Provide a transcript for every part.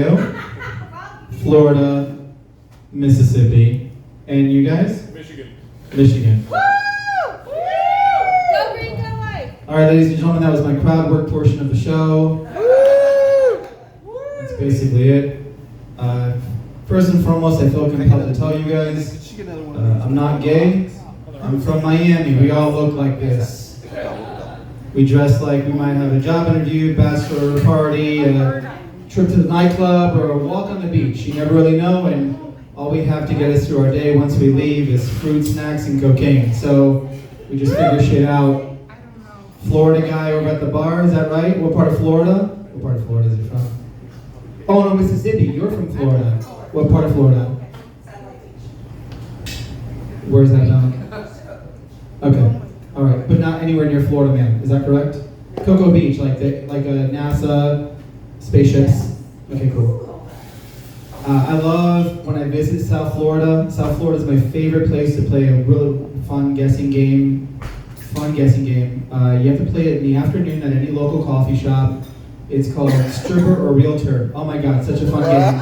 Ohio, Florida, Mississippi, and you guys? Michigan. Woo! Woo! Go green, go white. All right, ladies and gentlemen, that was my crowd work portion of the show. That's basically it. First and foremost, I feel compelled to tell you guys, I'm not gay. I'm from Miami. We all look like this. We dress like we might have a job interview, bachelor party, a trip to the nightclub, or a walk on the beach. You never really know, and all we have to get us through our day once we leave is fruit, snacks, and cocaine. So we just figure shit out. Florida guy over at the bar, is that right? What part of Florida? What part of Florida is he from? Oh no, Mississippi. You're from Florida. What part of Florida? Where's that down? Okay. All right, but not anywhere near Florida, man. Is that correct? Cocoa Beach, like a NASA spaceships. Okay, cool. I love when I visit South Florida. South Florida is my favorite place to play a really fun guessing game. You have to play it in the afternoon at any local coffee shop. It's called Stripper or Realtor. Oh my God, such a fun game.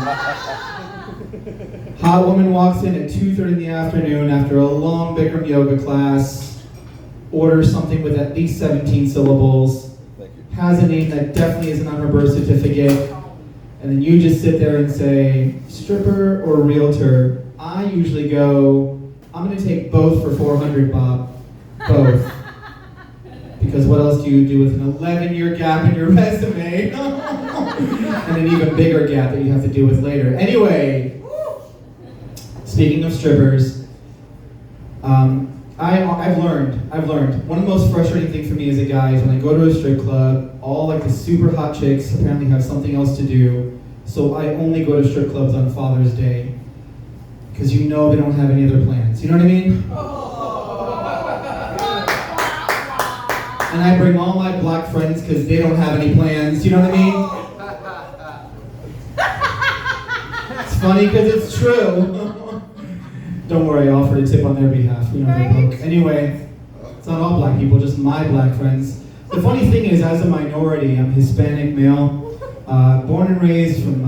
Hot woman walks in at 2:30 in the afternoon after a long Bikram yoga class, orders something with at least 17 syllables, has a name that definitely isn't on her birth certificate, and then you just sit there and say, stripper or realtor? I usually go, I'm gonna take both for 400, Bob. Both. Because what else do you do with an 11-year gap in your resume? And an even bigger gap that you have to deal with later. Anyway, speaking of strippers, I've learned. One of the most frustrating things for me as a guy is when I go to a strip club, all like the super hot chicks apparently have something else to do. So I only go to strip clubs on Father's Day. Because you know they don't have any other plans. You know what I mean? And I bring all my black friends because they don't have any plans. You know what I mean? It's funny because it's true. Don't worry, I offered a tip on their behalf. You know, they're broke. Anyway, it's not all black people, just my black friends. The funny thing is, as a minority, I'm Hispanic male, born and raised from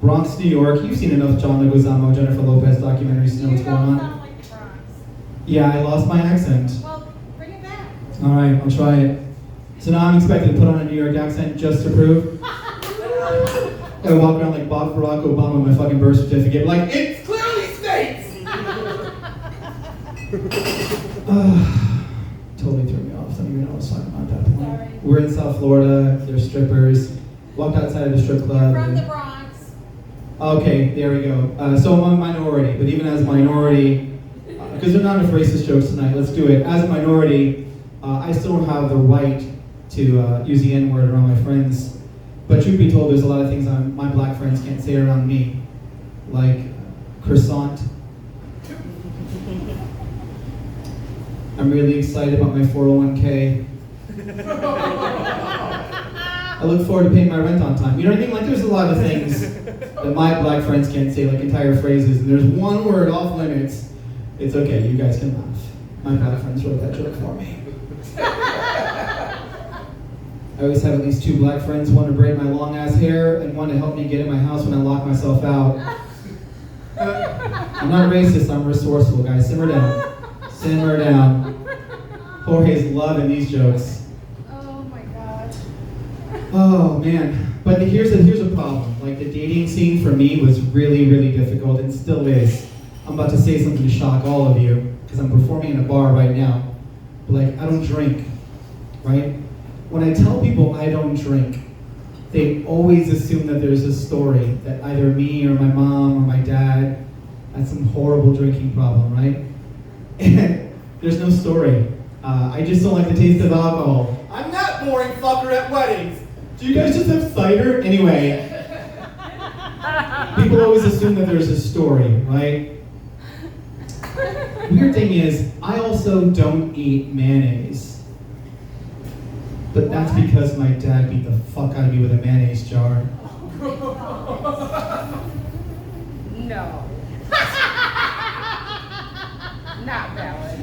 Bronx, New York. You've seen enough John Leguizamo, Jennifer Lopez documentaries to know what's going on. Sound like the Bronx. Yeah, I lost my accent. Well, bring it back. All right, I'll try it. So now I'm expected to put on a New York accent just to prove. Gotta walk around like Barack Obama with my fucking birth certificate, like, it clearly states! Totally threw me off. I don't even know what I was talking about at that point. Sorry. We're in South Florida, there's strippers. Walked outside of the strip club. You're from the Bronx. Okay, there we go. So I'm a minority, but even as a minority, because they're not enough racist jokes tonight, let's do it. As a minority, I still don't have the right to use the N-word around my friends. But truth be told, there's a lot of things my black friends can't say around me. Like croissant. I'm really excited about my 401k. I look forward to paying my rent on time. You know what I mean? Like there's a lot of things that my black friends can't say, like entire phrases, and there's one word off limits. It's okay, you guys can laugh. My black friends wrote that joke for me. I always have at least two black friends, one to braid my long ass hair and one to help me get in my house when I lock myself out. I'm not racist, I'm resourceful, guys. Simmer down. Simmer down. Jorge's loving these jokes. Oh my God. Oh man. But here's a problem. Like the dating scene for me was really, really difficult and still is. I'm about to say something to shock all of you because I'm performing in a bar right now. But like, I don't drink, right? When I tell people I don't drink, they always assume that there's a story that either me or my mom or my dad had some horrible drinking problem, right? And there's no story. I just don't like the taste of alcohol. I'm that boring fucker at weddings. Do you guys just have cider? Anyway, people always assume that there's a story, right? Weird thing is, I also don't eat mayonnaise. But that's because my dad beat the fuck out of me with a mayonnaise jar. No. Not valid.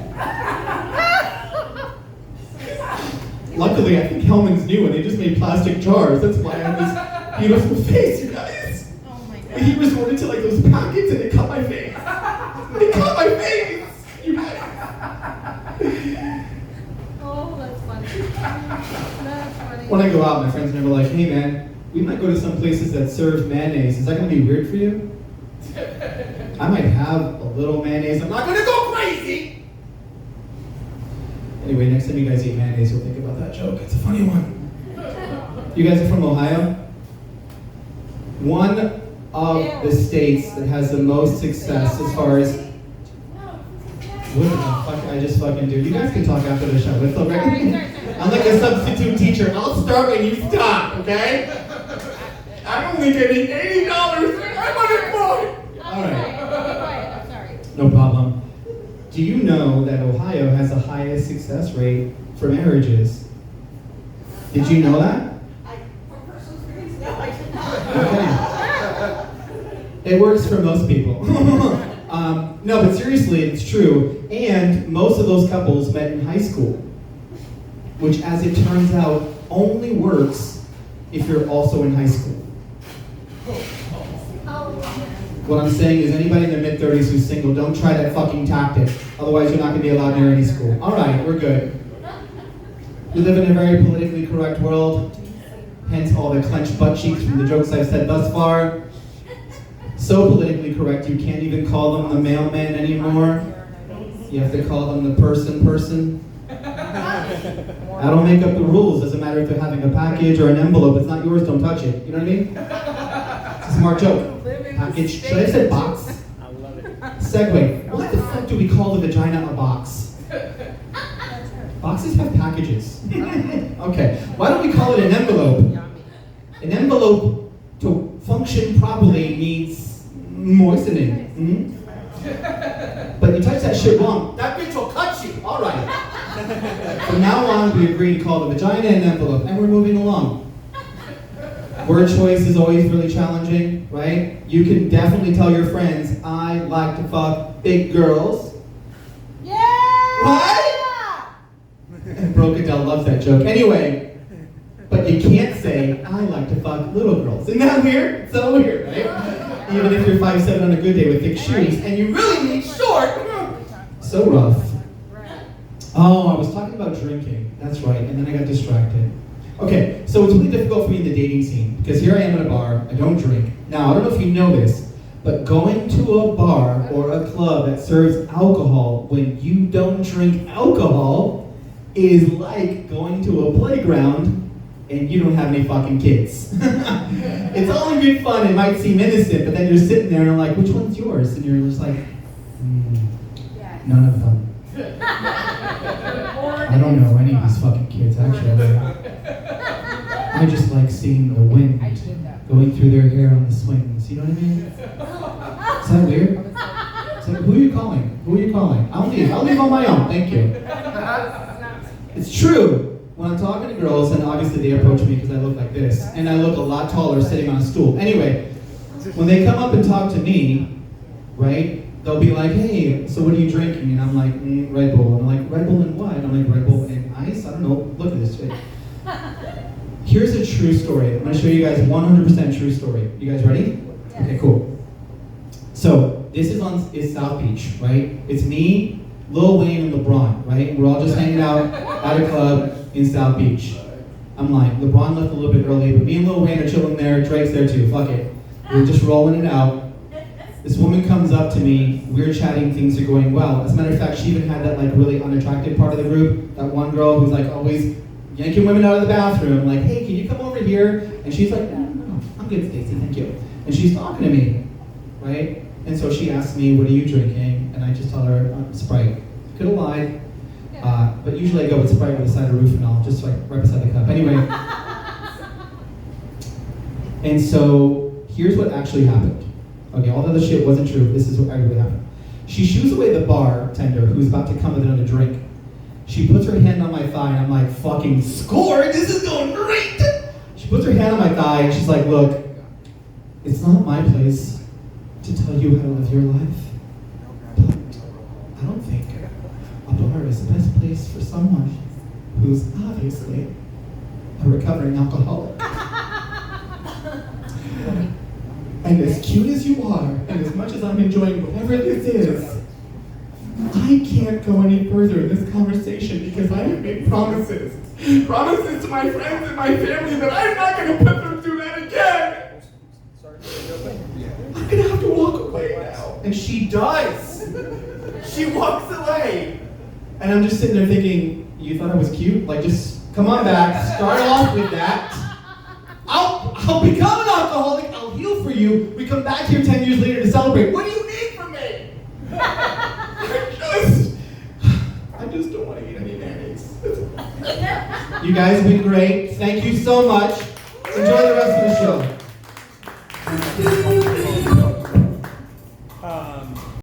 Luckily, I think Hellman's new and they just made plastic jars. That's why I have this beautiful face, you guys. Oh And he resorted to like those packets and it cut my face. It cut my face! You guys. Oh, that's funny. That's funny. When I go out, my friends are never like, hey man, we might go to some places that serve mayonnaise. Is that gonna be weird for you? I might have a little mayonnaise. I'm not gonna go crazy! Anyway, next time you guys eat mayonnaise, you'll think about that joke. It's a funny one. You guys are from Ohio? One of the states that has the most success as far as... What the fuck I just fucking do? You guys can talk after the show. It's okay. I'm like a substitute teacher. I'll start when you stop, okay? I'm only getting $80. I'm unemployed! Alright. I'm sorry. No problem. Do you know that Ohio has the highest success rate for marriages? Did you know that? From personal experience, no, I did not. Okay. It works for most people. No, but seriously, it's true. And most of those couples met in high school, which, as it turns out, only works if you're also in high school. What I'm saying is anybody in their mid-30s who's single, don't try that fucking tactic. Otherwise, you're not going to be allowed near any school. All right, we're good. We live in a very politically correct world, hence all the clenched butt cheeks from the jokes I've said thus far. So politically correct, you can't even call them the mailman anymore. You have to call them the person. I don't make up the rules. Doesn't matter if they're having a package or an envelope. It's not yours, don't touch it. You know what I mean? It's a smart joke. Package. Should I have said box? I love it. Segue. What the fuck do we call the vagina a box? Boxes have packages. Okay. Why don't we call it an envelope? An envelope to function properly needs moistening. Mm-hmm. But you touch that shit wrong, that bitch will cut you. All right. From now on, we agree to call the vagina an envelope, and we're moving along. Word choice is always really challenging, right? You can definitely tell your friends, I like to fuck big girls. Yeah! Right? And Brokadell loves that joke. Anyway, but you can't say, I like to fuck little girls. Isn't that weird? It's so weird, right? Even if you're 5'7" on a good day with thick shoes, and you really need short. So rough. Oh, I was talking about drinking. That's right, and then I got distracted. Okay, so it's really difficult for me in the dating scene, because here I am at a bar, I don't drink. Now, I don't know if you know this, but going to a bar or a club that serves alcohol when you don't drink alcohol is like going to a playground and you don't have any fucking kids. It's all in good fun, it might seem innocent, but then you're sitting there and I'm like, which one's yours? And you're just like, none of them. I don't know any of these fucking kids, actually. I just like seeing the wind going through their hair on the swings, you know what I mean? Is that weird? It's like, who are you calling? Who are you calling? I'll leave on my own, thank you. It's true. When I'm talking to girls, and obviously they approach me because I look like this, and I look a lot taller sitting on a stool. Anyway, when they come up and talk to me, right, they'll be like, hey, so what are you drinking? And I'm like, Red Bull. And I'm like, Red Bull and what? And I'm like, Red Bull and ice? I don't know. Look at this shit. Here's a true story. I'm going to show you guys 100% true story. You guys ready? Yes. Okay, cool. So, this is South Beach, right? It's me, Lil Wayne, and LeBron, right? We're all just hanging out at a club in South Beach. I'm like, LeBron left a little bit early, but me and Lil Wayne are chilling there. Drake's there too. Fuck it. We're just rolling it out. This woman comes up to me. We're chatting. Things are going well. As a matter of fact, she even had that like really unattractive part of the group. That one girl who's like always yanking women out of the bathroom. Like, hey, can you come over here? And she's like, no, I'm good, Stacey. Thank you. And she's talking to me, right? And so she asks me, what are you drinking? And I just tell her, Sprite. Could have lied. But usually I go with Sprite with a side of roof and all, just like right beside the cup. Anyway. And so here's what actually happened. Okay, all the other shit wasn't true. This is what actually happened. She shoos away the bartender who's about to come with another drink. She puts her hand on my thigh and I'm like, fucking score! This is going great! She puts her hand on my thigh and she's like, look, it's not my place to tell you how to live your life. But I don't think a bar is the best place for someone who's obviously a recovering alcoholic. And And as cute as you are, and as much as I'm enjoying whatever this is, I can't go any further in this conversation because I have made promises. Promises to my friends and my family that I'm not going to put them through that again. I'm going to have to walk away now. And she does. She walks away. And I'm just sitting there thinking, you thought I was cute? Like, just come on back, start off with that. I'll become an alcoholic, I'll heal for you. We come back here 10 years later to celebrate. What do you need from me? I just don't want to eat any mayonnaise. You guys have been great. Thank you so much. Enjoy the rest of the show.